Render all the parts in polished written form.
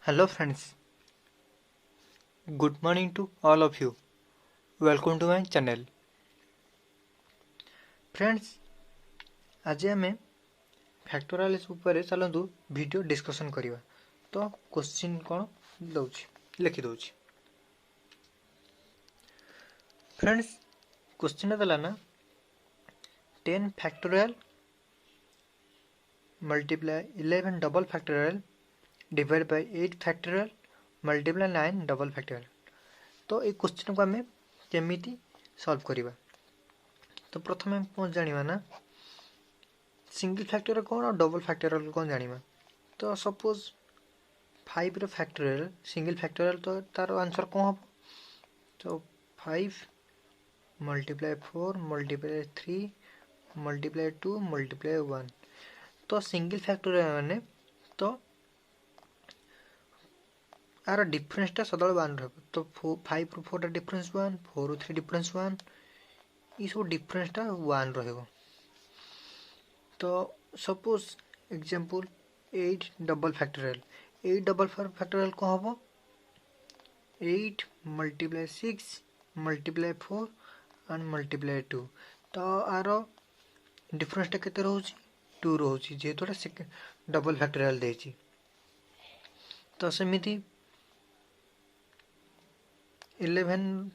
Hello friends, good morning to all of you. Welcome to my channel. Friends, आज आमे factorials ऊपर चलंतु video discussion करिवा. तो question कोन दउछि लिखि दउछि. Friends, question दला ना 10 factorial multiply 11 double factorial divided by 8 factorial multiply 9 double factorial. तो ये question को हमें केमिति सॉल्व करिवा. तो प्रथम हम कौन जानिबा ना सिंगल फैक्टोरियल कौन और डबल फैक्टोरियल कौन जानिबा. तो सपोज 5 रो फैक्टोरियल सिंगल फैक्टोरियल तो तार आंसर कौन हो. तो 5 multiply 4 multiply 3 multiply 2 multiply 1. तो सिंगल फैक्टोरियल माने तो आर डिफरेंस टा सदल 1 रहबो. तो 5 रो 4 टा डिफरेंस 1 4 रो 3 डिफरेंस 1 ई सब डिफरेंस टा 1 रहबो. तो suppose example 8 double factorial 8 double factorial को हबो 8 multiply 6 multiply 4 and multiply 2. तो आरो डिफरेंस टा केते रहउची 2 रहउची जेतोटा सेकंड डबल फैक्टोरियल देची. तो सेमिति 11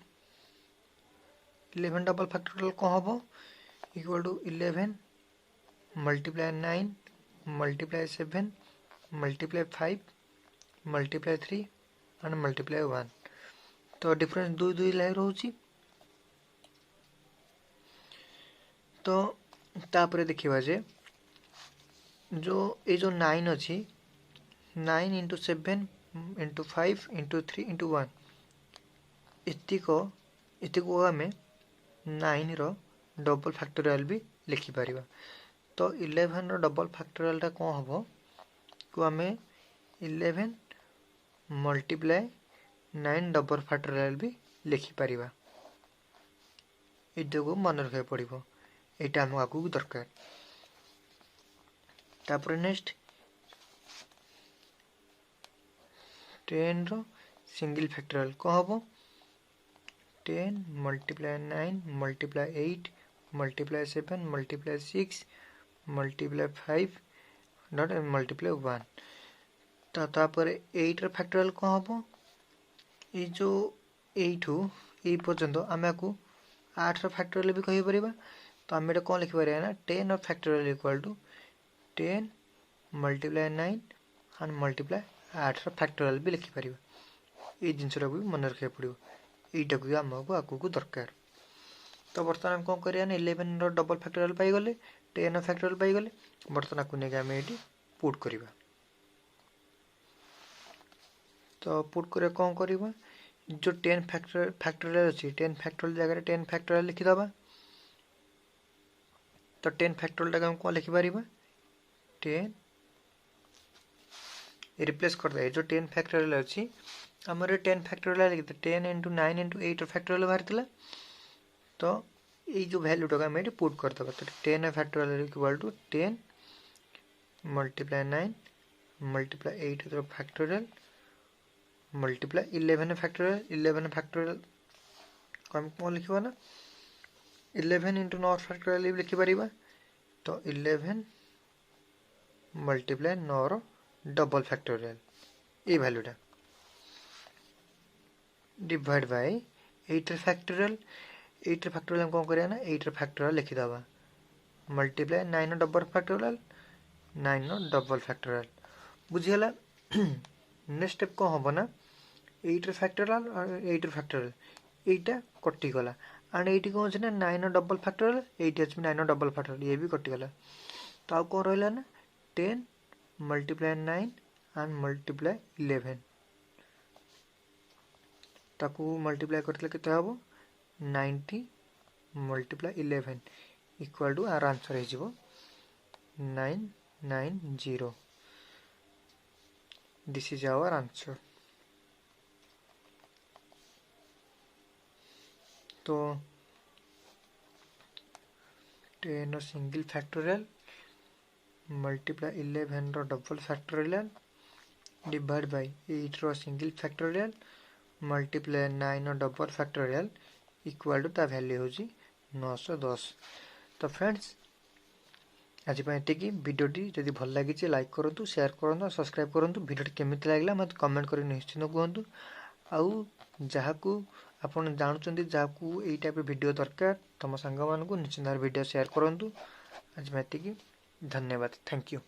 डबल फैक्टोरियल को हबो equal to 11 multiply 9 multiply 7 multiply 5 multiply 3 and multiply 1. तो डिफरेंस 2 2 लाई रहउची. तो तापरे देखिबा जे जो ए जो 9 अछि 9 into 7 into 5 into 3 into 1 इतिको हमें 9 रो डबल फैक्टोरियल भी लिखि परिबा. तो 11 रो डबल फैक्टोरियल टा कोन हबो को हमें 11 मल्टीप्लाई 9 डबल फैक्टोरियल भी लिखि परिबा. इदको मन रखे पड़िबो. एटा हम आगु दरकार. तापर नेक्स्ट 10 रो सिंगल फैक्टोरियल को हबो 10 multiply 9 multiply 8 multiply 7 multiply 6 multiply 5 not multiply 1. तापर 8 रो फैक्टोरियल को हबो ए जो 8 ए पर्यंत आमे को 8 रो फैक्टोरियल भी कहि परिबा. तो आमे कोन लिखि परिबा ना 10 रो factorial equal to 10 multiply 9 and multiply 8 रो फैक्टोरियल भी लिखि परिबा. ए जिंसरा भी मन रखे पड़िबो. एटा को हमको आगु दरकार. तो बर्तमान हम कोन करिया ना 11 रो डबल फैक्टोरियल पाई गले 10 रो फैक्टोरियल पाई गले. बर्तमान को नेगा हम एटी पुट करिबा. तो पुट करे कोन करिबा जो 10 फैक्टोरियल अछि 10 फैक्टोरियल जगह 10 फैक्टोरियल लिखि दबा. तो 10 फैक्टोरियल का हम कोन लिखि परिबा 10 रिप्लेस कर दे. जो 10 फैक्टोरियल अछि हमरे 10 फैक्टोरियल लिखि 10 into 9 into 8 फैक्टोरियल बाहरतिला. तो ए जो वैल्यू टका हम एटी पुट कर दबा. तो 10 factorial equal to 10 multiply 9 multiply 8 रो फैक्टोरियल multiply 11 फैक्टोरियल को हम कोन लिखिबा ना 11 into 9 फैक्टोरियल लिखि परिबा. तो 11 multiply 9 रो डबल फैक्टोरियल ए वैल्यूटा डिवाइड बाय 8 फैक्टोरियल 8 फैक्टोरियल हम कोन करिया ना 8 फैक्टोरियल लिखि दबा multiply 9 double factorial 9 double factorial बुझियला. नेक्स्ट स्टेप को हबो ना 8 फैक्टोरियल और 8 फैक्टोरियल एटा कटि गला एंड एटी को छै ना 9 double factorial 8 H 9 double factorial ये भी कटि गला. तो आ को रहला ना 10 multiply 9 and multiply 11 ताकू मल्टीप्लाई करतले केते हबो 90 multiply 11 इक्वल टू आर आंसर हे जिवो 990. This is our answer. तो 10 सिंगल फैक्टोरियल multiply 11 रो डबल फैक्टोरियल डिवाइड बाय 8 रो सिंगल फैक्टोरियल मल्टीप्लाई 9 रो डबल फैक्टोरियल इक्वल टू ता वैल्यू होची 910। तो फ्रेंड्स आज ये वीडियोटी जदि भल लगी लाइक करूँ, शेयर करूँ, सब्सक्राइब करूँ। वीडियोटी केमिति लागला मत कमेंट कर निश्चित कहतु। आउ जहाँकू आपन जानुचंदी जहाँकू एई टाइप वीडियो दरकार तम सांग मानकू निश्चित वीडियो शेयर करूँ। आज ये धन्यवाद। Thank you.